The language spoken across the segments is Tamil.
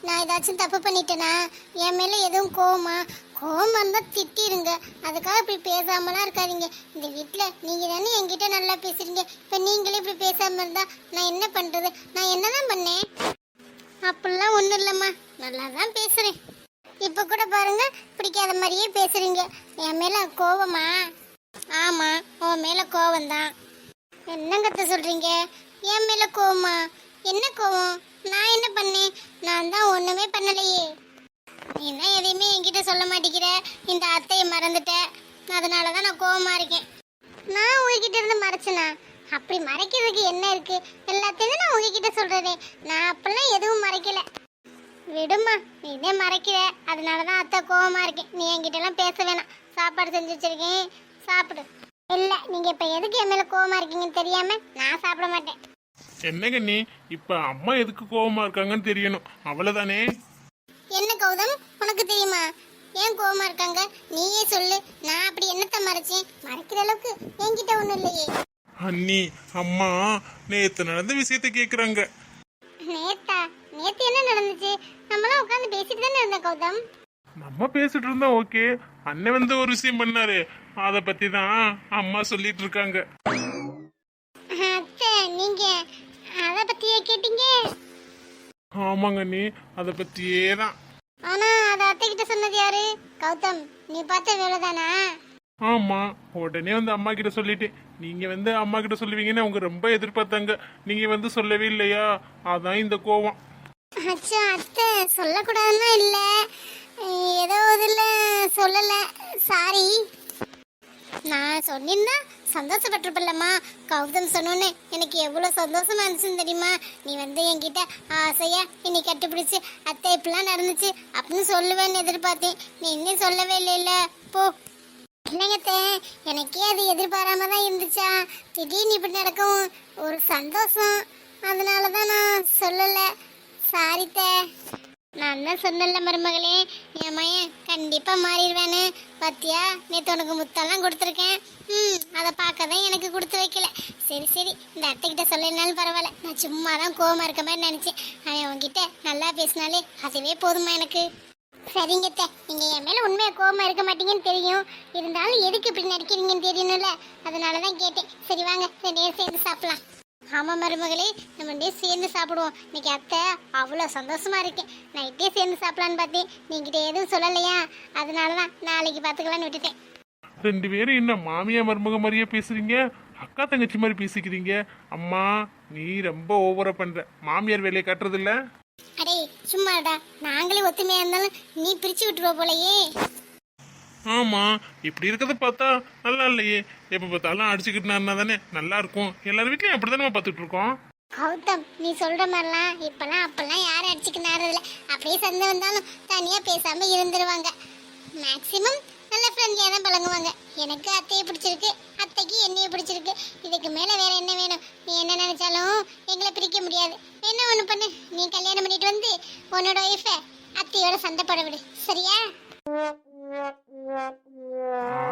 நான் ஏதாச்சும் தப்பு பண்ணிட்டேனா? என் மேல எதுவும் கோவமா? கோவமா இருந்தா திட்டிருங்க. அதுக்காக இப்படி பேசாமலாம் இருக்காதீங்க. இந்த வீட்டுல நீங்க தானே என்கிட்ட நல்லா பேசுறீங்க. இப்ப நீங்களே இப்படி பேசாம இருந்தா நான் என்ன பண்றது? நான் என்னதான் பண்ணேன்? அப்படிலாம் ஒண்ணும் இல்லம்மா, நல்லா தான் பேசுறேன். இப்ப கூட பாருங்க, பிடிக்காத மாதிரியே பேசுறீங்க. என் மேல கோவமா? ஆமா, உன் மேல கோவம்தான். என்னங்கத்த சொல்றீங்க? என் மேல கோவமா? என்ன கோவம்? நான் என்ன பண்ணேன்? நான் தான் ஒண்ணுமே பண்ணலையே. நீ என்ன எதையுமே என்கிட்ட சொல்ல மாட்டேங்கிற. இந்த அத்தையை மறந்துட்ட, அதனாலதான் நான் கோவமா இருக்கேன். நான் உங்ககிட்ட இருந்து மறைச்சனா? அப்படி மறைக்கிறதுக்கு என்ன இருக்கு? எல்லாத்தையும் நான் உங்ககிட்ட சொல்றதே. நான் அப்பெல்லாம் எதுவும் மறைக்கல. விடுமா, நீ இதே மறைக்கிற, அதனாலதான் அத்தை கோவமா இருக்கேன். நீ என்கிட்ட எல்லாம் பேச வேணாம். சாப்பாடு செஞ்சு வச்சிருக்கேன், சாப்பிடு. இல்ல, நீங்க இப்ப எதுக்கு என் மேல கோவமா இருக்கீங்கன்னு தெரியாம நான் சாப்பிட மாட்டேன். என்னங்க நீ இப்ப அம்மா எதுக்கு கோவமா இருக்காங்கன்னு தெரியணும், அவ்வளவுதானே? என்ன கௌதம், உனக்கு தெரியுமா ஏன் கோவமா இருக்காங்க? நீயே சொல்லு. நான் அப்படி என்னத்த மறைச்சேன்? மறைக்கிற அளவுக்கு என்கிட்ட ஒண்ணும் இல்லையே. அண்ணி, அம்மா நேத்து நடந்த விஷயத்த கேக்குறாங்க. நேத்தா? நேத்து என்ன நடந்துச்சு? நம்மளாம் உட்காந்து பேசிட்டு தானே இருந்தோம் கௌதம். நம்ம பேசிட்டு இருந்தோம், ஓகே. அண்ணன் வந்து ஒரு விஷயம் பண்ணாரு, அத பத்தி தான் அம்மா சொல்லிட்டு இருக்காங்க. அத்தை, நீங்க அத பத்தியே கேட்டீங்க? ஆமாங்க அண்ணி, அத பத்தியே தான். ஆனா அத அத்தை கிட்ட சொன்னது யாரு? கௌதம், நீ பார்த்த வேலைதானா? ஆமா, உடனே வந்து அம்மா கிட்ட சொல்லிட்டேன். நீங்க வந்து அம்மா கிட்ட சொல்லுவீங்கன்னு அவங்க ரொம்ப எதிர்பார்த்தாங்க. நீங்க வந்து சொல்லவே இல்லையா, அதான் இந்த கோவம். அச்சா அத்தை, சொல்லக்கூடாதுன்னா இல்ல, ஏதோ இதுல சொல்லல, சாரி. நான் சொன்னிருந்தா சந்தோஷப்பட்டிருப்பல்லம்மா. கௌதம் சொன்னோன்னு எனக்கு எவ்வளவு சந்தோஷமா இருந்துச்சுன்னு தெரியுமா? நீ வந்து என்கிட்ட ஆசையா என்னை கட்டுப்பிடிச்சு அத்தை இப்படிலாம் நடந்துச்சு அப்படின்னு சொல்லுவேன்னு எதிர்பார்த்தேன். நீ இன்னும் சொல்லவே இல்லைல்ல, போ. இல்லைங்கத்தே, எனக்கே அது எதிர்பாராம தான் இருந்துச்சா. திடீர்னு இப்படி நடக்கும் ஒரு சந்தோஷம், அதனாலதான் நான் சொல்லல. சாரித்தே. நான் தான் சொன்னல மருமகளே, என் மயன் கண்டிப்பா மாறிடுவேன்னு. பத்தியா, நேற்று உனக்கு முத்தெல்லாம் கொடுத்துருக்கேன். அதை பார்க்க தான் எனக்கு கொடுத்து வைக்கல. சரி சரி, இந்த அத்தைக்கிட்ட சொல்லனாலும் பரவாயில்ல. நான் சும்மா தான் கோவமா இருக்க மாதிரி நினைச்சேன். அவன் உன்கிட்ட நல்லா பேசினாலே அதுவே போதுமா எனக்கு. சரிங்கத்த, நீங்க என் மேல உண்மையா கோவமா இருக்க மாட்டீங்கன்னு தெரியும். இருந்தாலும் எதுக்கு இப்படி நடிக்கிறீங்கன்னு தெரியணும்ல, அதனாலதான் கேட்டேன். சரி வாங்க, ரெண்டு பேரும் சேர்ந்து சாப்பிடலாம். ஆமா மருமகளே, நம்ம ரெண்டே சேர்ந்து சாப்பிடுவோம். இன்னைக்கு அத்தை அவ்வளோ சந்தோஷமா இருக்கேன். நைட்டே சேர்ந்து சாப்பிடலான்னு பார்த்தேன். நீங்கிட்ட எதுவும் சொல்லலையா, அதனாலதான் நாளைக்கு பார்த்துக்கலான்னு விட்டுட்டேன். ரெண்டு பேரும் என்ன மாமியா மருமக மாதிரியே பேசுறீங்க, அக்கா தங்கச்சி மாதிரி பேசிக்கிறீங்க. அம்மா, நீ ரொம்ப ஓவரா பண்ற. மாமியார் வேலையை கட்டுறது இல்ல. அடே சும்மாடா, நாங்களே ஒத்துமையா இருந்தாலும் நீ பிரிச்சு விட்டுருவ போலயே. ஆமா, இப்படி இருக்கிறத பார்த்தா நல்லா இல்லையே. எப்ப பார்த்தாலும் அடிச்சுக்கிட்டு தானே நல்லா இருக்கும். எல்லாரும் வீட்லயும் அப்படித்தானே பார்த்துட்டு இருக்கோம். கௌதம், நீ சொல்ற மாதிரிலாம் இப்பெல்லாம் அப்பெல்லாம் யாரும் அடிச்சுக்கு நேரதில்ல. அப்படியே சண்டை வந்தாலும் தனியா பேசாம இருந்துருவாங்க. மேக்சிமம் நல்ல ஃப்ரெண்ட்லியா தான் பழங்குவாங்க. எனக்கு அத்தையை பிடிச்சிருக்கு, அத்தைக்கு என்னைய பிடிச்சிருக்கு. இதுக்கு மேல வேற என்ன வேணும்? நீ என்ன நினைச்சாலும் எங்களை பிரிக்க முடியாது. என்ன ஒண்ணு பண்ணு, நீ கல்யாணம் பண்ணிட்டு வந்து உன்னோட ஒய்ஃப அத்தையோட சண்டை போட விடு, சரியா?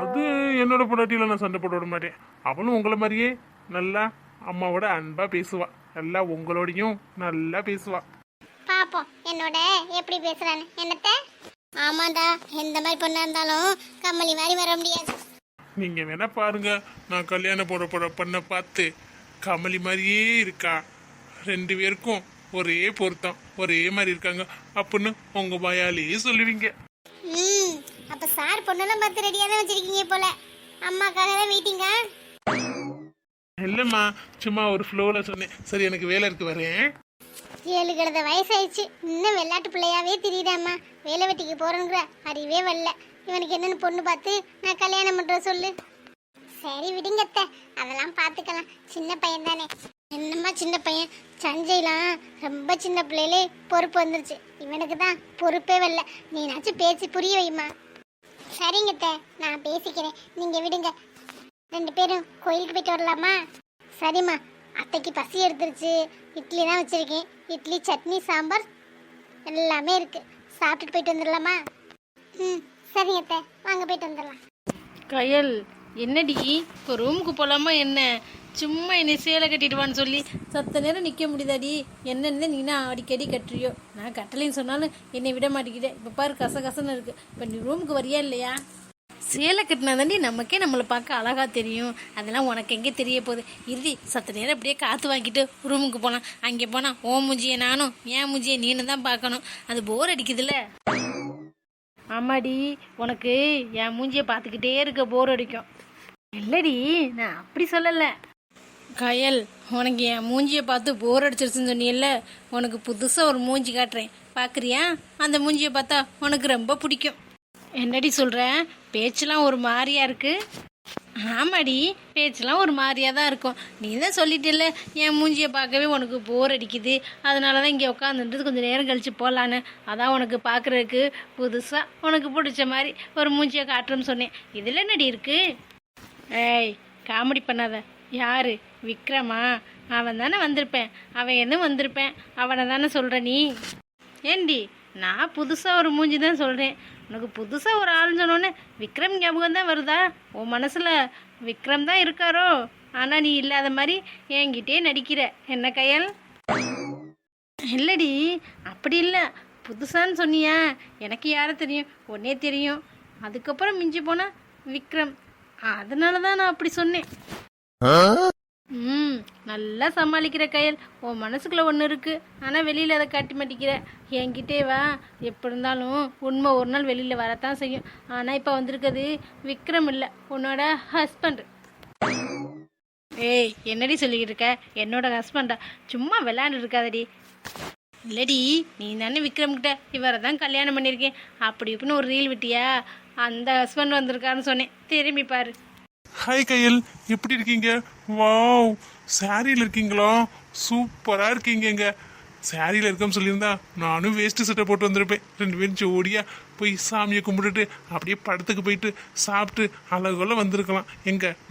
அது என்னோட பொண்டாட்டியில நான் சண்டை போட விட மாட்டேன். அவளும் உங்களை மாதிரியே நல்லா அம்மாவோட அன்பா பேசுவா. நல்லா உங்களோடையும் நல்லா பேசுவா. பாப்போம் என்னோட எப்படி பேசுறான்னு. என்னத்த? ஆமாண்டா, எந்த மாதிரி பொண்ணா இருந்தாலும் கம்மலி மாதிரி வர முடியாது. நீங்க வேணா பாருங்க, நான் கல்யாணம் போட பண்ண பார்த்து கமலி மாதிரியே இருக்கா. ரெண்டு பேருக்கும் ஒரே பொருத்தம், ஒரே மாதிரி இருக்காங்க அப்படின்னு உங்க வாயாலேயே சொல்லுவீங்க. அப்ப சார் பொண்ணெல்லாம் பார்த்து ரெடியா தான் வச்சிருக்கீங்க போல. அம்மாக்காக தான் வெயிட்டிங்கா? இல்லம்மா, சும்மா ஒரு ஃப்ளோல சொன்னேன். சரி, எனக்கு வேலை இருக்கு, வரேன். 7 கிழத வயசாயிடுச்சு, இன்னும் வெள்ளாட்டு பிள்ளையாவே தெரியுதாம்மா. வேலை வெட்டிக்கு போறேங்கிற அறிவே வரல. இவனுக்கு என்னன்னு பொண்ணு பார்த்து நான் கல்யாணம் பண்ற சொல்லு. சரி விடுங்கத்த, அதெல்லாம் பார்த்துக்கலாம். சின்ன பையன் தானே. என்னம்மா சின்ன பையன்? சஞ்சய்லாம் ரொம்ப சின்ன பிள்ளையிலே பொறுப்பு வந்துருச்சு. இவனுக்கு தான் பொறுப்பே வரல. நீனாச்சும் பேச்சு புரிய வைமா. சரிங்கத்த, நான் பேசிக்கிறேன், நீங்க விடுங்க. 2 பேரும் கோயிலுக்கு போயிட்டு வரலாமா? சரிம்மா. அத்தைக்கு பசி எடுத்துருச்சு. இட்லி தான் வச்சிருக்கேன். இட்லி, சட்னி, சாம்பார் எல்லாமே இருக்கு. சாப்பிட்டுட்டு போயிட்டு வந்துடலாமா? சரிங்க அத்தை, வாங்க போயிட்டு வந்துடலாம். கயல், என்னடி இப்போ ரூமுக்கு போகலாமா என்ன? சும்மா என்னை சேலை கட்டிடுவான்னு சொல்லி சத்த நேரம் நிற்க முடியுதாடி? என்னென்ன நீனா அடிக்கடி கட்டுறியோ? நான் கட்டலைன்னு சொன்னாலும் என்னை விட மாட்டேங்கிட்டே. இப்போ பாரு கசகசன்னு இருக்குது. இப்போ நீ ரூமுக்கு வரியா இல்லையா? சேலை கட்டினா தாண்டி நமக்கே நம்மளை பார்க்க அழகாக தெரியும். அதெல்லாம் உனக்கு எங்கே தெரிய போகுது? இறுதி சத்த நேரம் அப்படியே காற்று வாங்கிட்டு ரூமுக்கு போகலாம். அங்கே போனால் ஓ மூஞ்சியை நானும் என் மூஞ்சியை நீனு தான் பார்க்கணும். அது போர் அடிக்குதுல்ல? ஆமாடி, உனக்கு என் மூஞ்சியை பார்த்துக்கிட்டே இருக்க போர் அடிக்கும். இல்லடி, நான் அப்படி சொல்லலை. கயல், உனக்கு என் மூஞ்சியை பார்த்து போர் அடிச்சிருச்சுன்னு சொன்னியல்ல, உனக்கு புதுசாக ஒரு மூஞ்சி காட்டுறேன், பார்க்குறியா? அந்த மூஞ்சியை பார்த்தா உனக்கு ரொம்ப பிடிக்கும். என்னடி சொல்கிற? பேச்செல்லாம் ஒரு மாதிரியா இருக்கு. ஆமாடி, பேச்செல்லாம் ஒரு மாதிரியாக தான் இருக்கும். நீ தான் சொல்லிட்டல என் மூஞ்சியை பார்க்கவே உனக்கு போர் அடிக்குது, அதனால தான் இங்கே உட்காந்துட்டு கொஞ்சம் நேரம் கழித்து போகலான்னு. அதான் உனக்கு பார்க்குறதுக்கு புதுசாக உனக்கு பிடிச்ச மாதிரி ஒரு மூஞ்சியை காட்டுறேன்னு சொன்னேன். இதில் என்னடி இருக்குது? ஏய், காமெடி பண்ணாத. யார்? விக்ரமா? அவன் தானே வந்திருப்பேன். அவன் என்ன வந்திருப்பேன், அவனை தானே சொல்கிற நீ? ஏண்டி, நான் புதுசாக ஒரு மூஞ்சி தான் சொல்கிறேன். உனக்கு புதுசாக ஒரு ஆள்னு சொன்னோன்னே விக்ரம் ஞாபகம் தான் வருதா? உன் மனசில் விக்ரம் தான் இருக்காரோ? ஆனால் நீ இல்லாத மாதிரி என்கிட்டே நடிக்கிற என்ன கயல்? இல்லடி, அப்படி இல்லை. புதுசான்னு சொன்னியா? எனக்கு யாரை தெரியும்? உன்னே தெரியும். அதுக்கப்புறம் மிஞ்சி போனால் விக்ரம். அதனால தான் நான் அப்படி சொன்னேன். நல்லா சமாளிக்கிற கயல். உன் மனசுக்குள்ள ஒன்று இருக்கு, ஆனால் வெளியில் அதை காட்டி மாட்டிக்கிற. என்கிட்டே வா, எப்படி இருந்தாலும் உண்மை ஒரு நாள் வெளியில் வரத்தான் செய்யும். ஆனால் இப்போ வந்திருக்கிறது விக்ரம் இல்லை, உன்னோட ஹஸ்பண்ட். ஏய், என்னடி சொல்லிக்கிட்டு இருக்க? என்னோட ஹஸ்பண்டா? சும்மா விளையாண்டு இருக்காதடி. இல்லடி, நீ தானே விக்ரம்கிட்ட இவரை தான் கல்யாணம் பண்ணியிருக்கேன் அப்படி இப்படின்னு ஒரு ரீல் விட்டியா? அந்த ஹஸ்பண்ட் வந்திருக்கான்னு சொன்னேன், திரும்பி பாரு. ஹாய் கையல், எப்படி இருக்கீங்க? வாவ், சாரியில் இருக்கீங்களா? சூப்பராக இருக்கீங்க. சாரியில் இருக்கேன்னு சொல்லியிருந்தா நானும் வேஸ்ட்டு சட்டை போட்டு வந்திருப்பேன். 2 பேரும் ஜோடியாக போய் சாமியை கும்பிட்டுட்டு அப்படியே படத்துக்கு போயிட்டு சாப்பிட்டு அழகுல வந்திருக்கலாம்.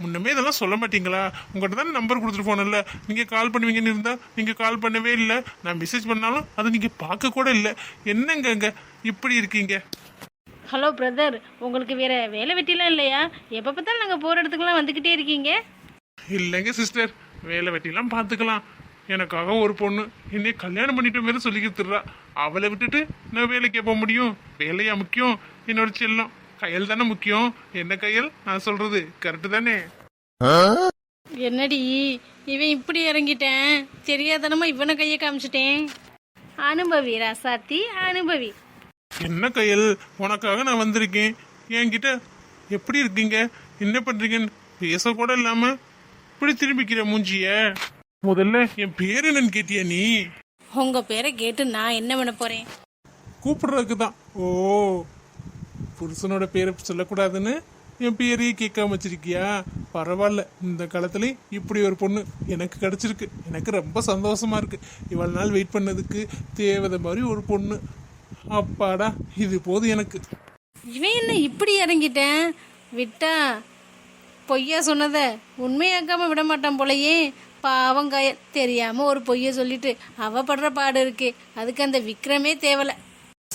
முன்னமே இதெல்லாம் சொல்ல மாட்டீங்களா? உங்கள்கிட்ட தான் நம்பர் கொடுத்துட்டு போனல, நீங்கள் கால் பண்ணுவீங்கன்னு இருந்தால் நீங்கள் கால் பண்ணவே இல்லை. நான் மெசேஜ் பண்ணாலும் அதை நீங்கள் பார்க்க கூட இல்லை. என்னங்க இப்படி இருக்கீங்க? ஹலோ பிரதர், உங்களுக்கு வேற வேலை வெட்டிலாம் இல்லையா? எப்போ பார்த்தாலும் நாங்கள் போகிற இடத்துக்குலாம் வந்துக்கிட்டே இருக்கீங்க. இல்லைங்க சிஸ்டர், வேலை வெட்டிலாம் பார்த்துக்கலாம். எனக்காக ஒரு பொண்ணு என்னை கல்யாணம் பண்ணிட்ட மாரி சொல்லிக்கிட்டுறா. அவளை விட்டுட்டு நான் வேலைக்கு போக முடியும்? வேலையா முக்கியம்? என்னோட செல்லம் கையல் தானே முக்கியம். என்ன கையல், நான் சொல்றது கரெக்டு தானே? என்னடி இவன் இப்படி இறங்கிட்டேன்? தெரியாதனமா இவனை கையை காமிச்சிட்டேன். அனுபவி ராசாத்தி, அனுபவி. என்ன கையல், உனக்காக நான் வந்திருக்கேன். என்கிட்ட எப்படி இருக்கீங்க, என்ன பண்றீங்கன்னு பேசக்கூட இல்லாம இப்படி திரும்பிக்கிற மூஞ்சிய. முதல்ல என் பேர் என்னன்னு கேட்டியா நீ? உங்க பேரை கேட்டு நான் என்ன பண்ண போறேன்? கூப்பிடுறதுக்கு தான். ஓ, புருஷனோட பேரை சொல்லக்கூடாதுன்னு என் பேரையே கேட்காம வச்சிருக்கியா? பரவாயில்ல, இந்த காலத்துலயும் இப்படி ஒரு பொண்ணு எனக்கு கிடைச்சிருக்கு. எனக்கு ரொம்ப சந்தோஷமா இருக்கு. இவ்வளவு நாள் வெயிட் பண்ணதுக்கு தேவதை மாதிரி ஒரு பொண்ணு. அப்பாடா, இது போது எனக்கு. இவன் என்ன இப்படி இறங்கிட்டேன்? விட்டா பொய்யா சொன்னத உண்மையாக்காம விட மாட்டான் போலயே. பாவங்காய, தெரியாம ஒரு பொய்ய சொல்லிட்டு அவ படுற பாடு இருக்கு. அதுக்கு அந்த விக்ரமே தேவலை.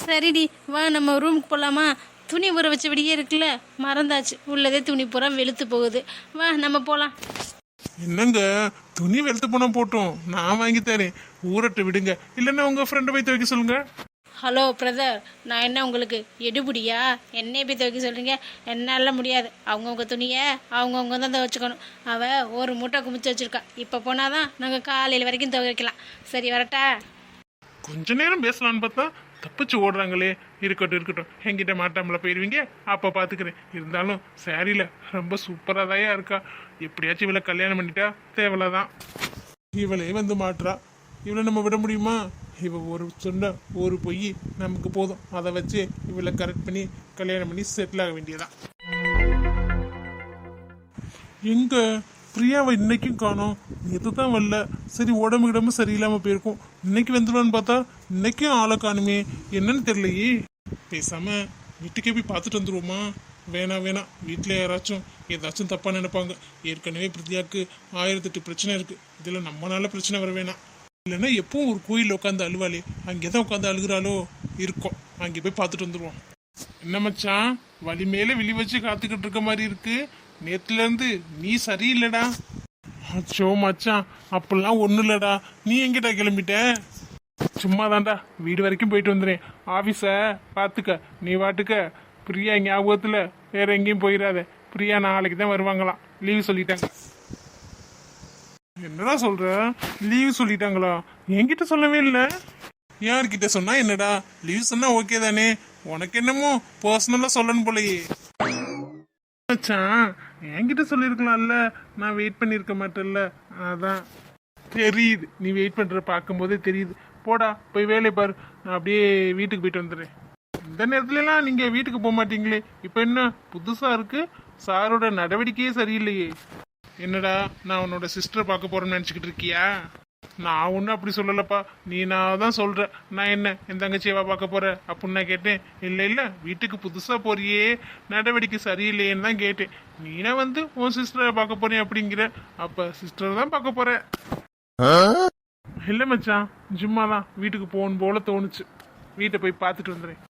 சரிடி, வா நம்ம ரூமுக்கு போலாமா? துணி ஊற வச்ச விடியே இருக்குல்ல, மறந்தாச்சு. உள்ளதே துணி பூரா வெளுத்து போகுது. வா நம்ம போலாம். என்னங்க, துணி வெளுத்து போனா போட்டோம், நான் வாங்கி தரேன். ஊரட்டு விடுங்க, இல்லைன்னா உங்க ஃப்ரெண்டை போய் துவைக்க சொல்லுங்க. ஹலோ பிரதர், நான் என்ன உங்களுக்கு எடுபடியா? என்னைய போய் துவைக்க சொல்கிறீங்க? என்னால் முடியாது. அவங்கவுங்க துணியை அவங்கவுங்க தான் துவைச்சிக்கணும். அவள் ஒரு மூட்டை குமிச்சு வச்சுருக்கா. இப்போ போனால் தான் நாங்கள் காலையில் வரைக்கும் துவைக்கலாம். சரி, வரட்டா? கொஞ்ச நேரம் பேசலான்னு பார்த்தா தப்பிச்சு ஓடுறாங்களே. இருக்கட்டும், என்கிட்ட மாட்டாமல போயிடுவீங்க, அப்போ பார்த்துக்கிறேன். இருந்தாலும் சாரியில் ரொம்ப சூப்பராக தாயா இருக்கா. எப்படியாச்சும் இவளை கல்யாணம் பண்ணிட்டா தேவலைதான். இவளே வந்து மாட்டுறா, இவளை நம்ம விட முடியுமா? இவ ஒரு சொன்ன ஒரு பொய் நமக்கு போதும். அதை வச்சு இவளை கரெக்ட் பண்ணி கல்யாணம் பண்ணி செட்டில் ஆக வேண்டியதான். எங்க பிரியாவை இன்னைக்கும் காணோம். நேற்று தான் வரல. சரி, உடம்பு கிடம்பு சரியில்லாமல் போயிருக்கும். இன்னைக்கு வந்துடுவான்னு பார்த்தா இன்னைக்கும் ஆளை காணுமே. என்னன்னு தெரியலையே. பேசாம வீட்டுக்கே போய் பார்த்துட்டு வந்துருவோமா? வேணாம், வீட்டில் யாராச்சும் ஏதாச்சும் தப்பாக நினைப்பாங்க. ஏற்கனவே பிரியாவுக்கு 1008 பிரச்சனை இருக்கு. இதில் நம்மளால பிரச்சனை வர வேணாம். இல்லைன்னா எப்பவும் ஒரு கோயிலில் உட்காந்து அழுவாளே, அங்கே தான் உட்காந்து அழுகிறாளோ இருக்கும். அங்கே போய் பார்த்துட்டு வந்துடுவோம். என்ன மச்சான், வலி மேலே விழி வச்சு காத்துக்கிட்டு இருக்க மாதிரி இருக்கு. நேற்றுலேருந்து நீ சரியில்லைடா. அச்சோ மச்சான், அப்படிலாம் ஒன்றும் இல்லடா. நீ எங்கிட்ட கிளம்பிட்ட? சும்மா தான்டா, வீடு வரைக்கும் போயிட்டு வந்துடுறேன். ஆஃபீஸை பார்த்துக்க, நீ வாட்டுக்க. பிரியா ஞாபகத்தில் வேற எங்கேயும் போயிடாத. பிரியா நாளைக்கு தான் வருவாங்களாம், லீவு சொல்லிட்டாங்க. என்னடா சொல்ற? லீவு சொல்லிட்டாங்களா? என்கிட்ட சொல்லவே இல்லை. யார்கிட்ட சொன்னா என்னடா? லீவ் சொன்னா ஓகே தானே? உனக்கு என்னமோ பர்சனலா சொல்லணும் போலயே. மச்சான், என்கிட்ட சொல்லியிருக்கலாம்ல, நான் வெயிட் பண்ணியிருக்க மாட்டேன்ல, அதான். தெரியுது, நீ வெயிட் பண்ற பார்க்கும்போதே தெரியுது. போடா போய் வேலையை பாரு, நான் அப்படியே வீட்டுக்கு போயிட்டு வந்துடுறேன். இந்த நேரத்துலலாம் நீங்க வீட்டுக்கு போக மாட்டீங்களே, இப்போ என்ன புதுசா இருக்கு? சாரோட நடவடிக்கையே சரியில்லையே. என்னடா, நான் உன்னோட சிஸ்டரை பார்க்க போறேன்னு நினச்சிக்கிட்டு இருக்கியா? நான் ஒன்றும் அப்படி சொல்லலப்பா, நீ நான் தான் சொல்ற. நான் என்ன என் தங்கச்சியவா பார்க்க போற அப்படின்னு நான் கேட்டேன். இல்லை இல்லை, வீட்டுக்கு புதுசாக போறியே, நடவடிக்கை சரியில்லையேன்னு தான் கேட்டேன். நீனா வந்து உன் சிஸ்டரை பார்க்க போறேன் அப்படிங்கிற, அப்போ சிஸ்டர் தான் பார்க்க போற. இல்லை மச்சான், சும்மா தான் வீட்டுக்கு போகணும் போல தோணுச்சு. வீட்டை போய் பார்த்துட்டு வந்துடுறேன்.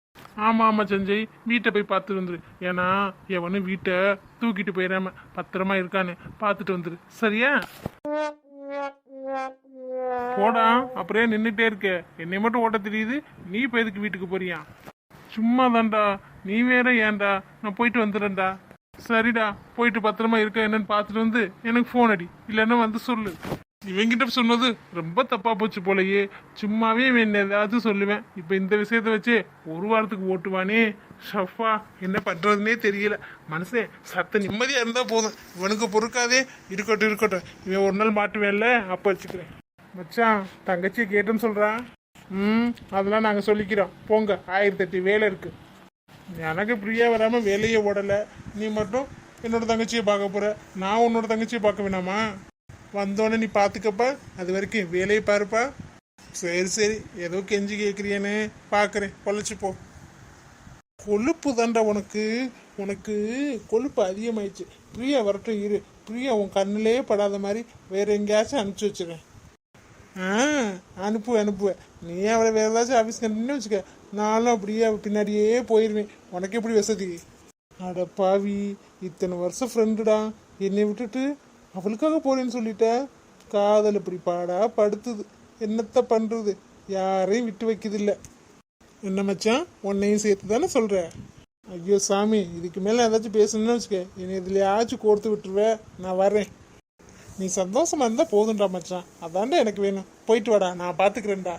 ஆமாம் ஆமாம் சஞ்சய், வீட்டை போய் பார்த்துட்டு வந்துரு. ஏன்னா எவனும் வீட்டை தூக்கிட்டு போயிடாம பத்திரமா இருக்கான்னு பார்த்துட்டு வந்துரு, சரியா? போடா, அப்படியே நின்றுட்டே இருக்க. என்னை மட்டும் ஓட்ட தெரியுது, நீ இப்போ எதுக்கு வீட்டுக்கு போறியா? சும்மா தான்டா, நீ வேற ஏன்டா? நான் போயிட்டு வந்துடுறேன்டா. சரிடா, போயிட்டு பத்திரமா இருக்க என்னன்னு பார்த்துட்டு வந்து எனக்கு ஃபோன் அடி, இல்லைன்னா வந்து சொல்லு. இவங்கிட்ட சொன்னது ரொம்ப தப்பா போச்சு போலயே. சும்மாவே இவன் ஏதாச்சும் சொல்லுவேன், இப்போ இந்த விஷயத்த வச்சு ஒரு வாரத்துக்கு ஓட்டுவானே. ஷஃபா, என்ன பண்றதுன்னே தெரியல. மனுஷன் சத்த நிம்மதியா இருந்தா போதும், இவனுக்கு பொறுக்காதே. இருக்கட்டும் இருக்கட்டும், இவன் ஒரு நாள் மாட்டுவேன்ல, அப்போ வச்சுக்கிறேன். மச்சான், தங்கச்சியை கேட்டுன்னு சொல்றான். அதெல்லாம் நாங்கள் சொல்லிக்கிறோம், போங்க. 1008 வேலை இருக்கு. எனக்கு பிரியா வராம வேலையே ஓடலை. நீ மட்டும் என்னோட தங்கச்சியை பார்க்க போற, நான் உன்னோட தங்கச்சியை பார்க்க வேணாமா? வந்தோடனே நீ பார்த்துக்கப்பா, அது வரைக்கும் வேலையை பாருப்பா. சரி சரி, ஏதோ கெஞ்சி கேட்குறியேன்னு பார்க்குறேன், பொழைச்சி போ. கொழுப்பு தாண்டா உனக்கு, உனக்கு கொழுப்பு அதிகமாயிடுச்சு. பிரியா வரட்டும் இரு, பிரியா உன் கண்ணிலே படாத மாதிரி வேற எங்கேயாச்சும் அனுப்பிச்சி வச்சுருவேன். அனுப்புவேன். நீ அவளை வேற ஏதாச்சும் ஆஃபீஸ் கண்டின்னு வச்சுக்க, நானும் அப்படியே பின்னாடியே போயிடுவேன். உனக்கு எப்படி வசதி? அட பாவி, இத்தனை வருஷம் ஃப்ரெண்டுடா, என்னை விட்டுட்டு அவளுக்காக போறேன்னு சொல்லிட்ட. காதல் இப்படி பாடா படுத்துது, என்னத்த பண்றது? யாரையும் விட்டு வைக்குதில்ல. என்ன மச்சான், உன்னையும் சேர்த்து தானே சொல்ற? ஐயோ சாமி, இதுக்கு மேலே ஏதாச்சும் பேசணும்னு வச்சுக்க, என்னை இதுலையாச்சும் கோர்த்து விட்டுருவேன். நான் வரேன். நீ சந்தோஷமா இருந்தா போதும்டா மச்சான், அதான்டா எனக்கு வேணும். போயிட்டு வாடா, நான் பார்த்துக்கிறேன்டா.